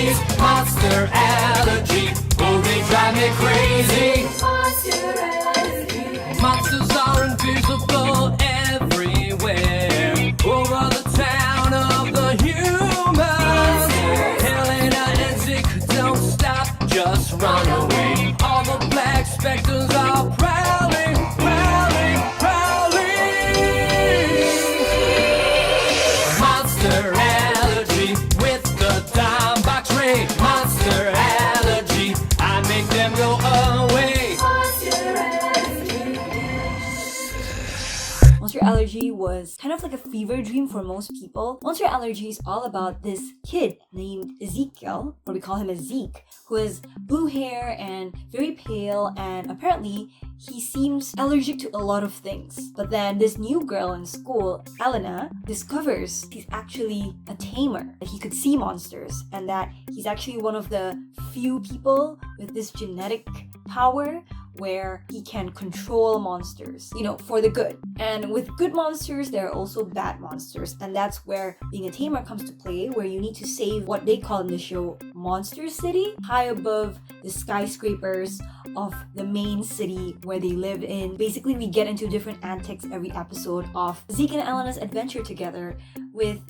zombies. Monster Allergy, oh they drive me crazy. Monster Allergy. Monsters are invisible everywhere, over the town of the humans. Helena and Zeke don't stop, just run away. All the black specters are prowling, prowling, prowling. Monster Allergy with the dime box ray. Monster Allergy, I make them go away. Monster Allergy was kind of like a fever dream for most people. Monster Allergy is all about this kid named Ezekiel, or we call him as Zeke, who has blue hair and very pale, and apparently he seems allergic to a lot of things. But then this new girl in school, Elena, discovers he's actually a tamer, that he could see monsters, and that he's actually one of the few people with this genetic power where he can control monsters, for the good. And with good monsters, there are also bad monsters. And that's where being a tamer comes to play, where you need to save what they call in the show Monster City, high above the skyscrapers of the main city where they live in. Basically, we get into different antics every episode of Zeke and Elena's adventure together with,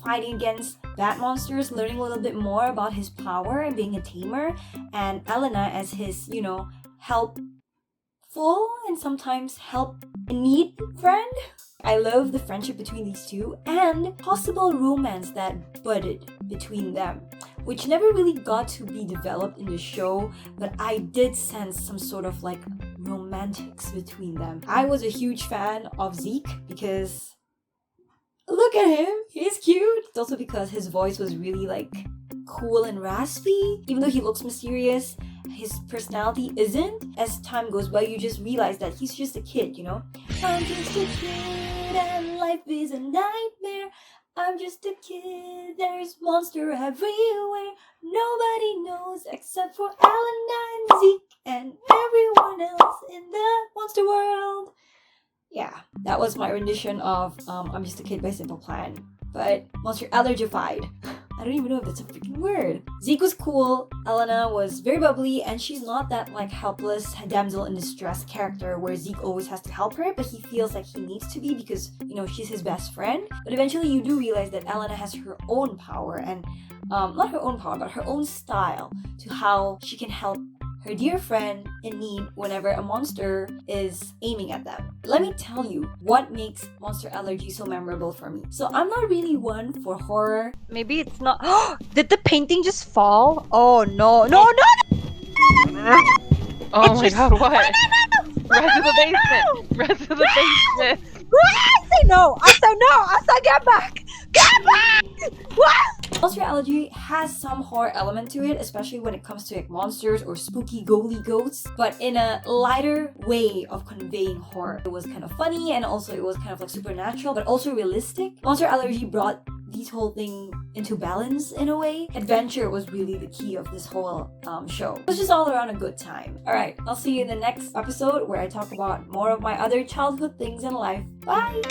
fighting against bad monsters, learning a little bit more about his power and being a tamer, and Elena as his, helpful and sometimes help in need friend. I love the friendship between these two and possible romance that budded between them, which never really got to be developed in the show, but I did sense some sort of romantics between them. I was a huge fan of Zeke because look at him, he's cute. It's also because his voice was really cool and raspy. Even though he looks mysterious, his personality isn't. As time goes by, you just realize that he's just a kid, I'm just a kid and life is a nightmare. I'm just a kid, there's monster everywhere. Nobody knows except for Elena and Zeke and everyone else in the monster world. Yeah, that was my rendition of I'm Just a Kid by Simple Plan. But Monster Allergified. I don't even know if that's a freaking word. Zeke was cool, Elena was very bubbly, and she's not that helpless damsel in distress character where Zeke always has to help her, but he feels like he needs to be because, she's his best friend. But eventually you do realize that Elena has her own power, and not her own power, but her own style to how she can help her dear friend in need whenever a monster is aiming at them. Let me tell you what makes Monster Allergy so memorable for me. So I'm not really one for horror. Maybe it's not. Did the painting just fall? Oh no. No! Oh my god, what? Run to the basement! Run to the basement! I say no! I say no! I say get back! Get back! What? Monster Allergy has some horror element to it, especially when it comes to monsters or spooky ghouly ghosts, but in a lighter way of conveying horror. It was kind of funny, and also it was kind of supernatural, but also realistic. Monster Allergy brought this whole thing into balance in a way. Adventure was really the key of this whole show. It was just all around a good time. Alright, I'll see you in the next episode where I talk about more of my other childhood things in life. Bye!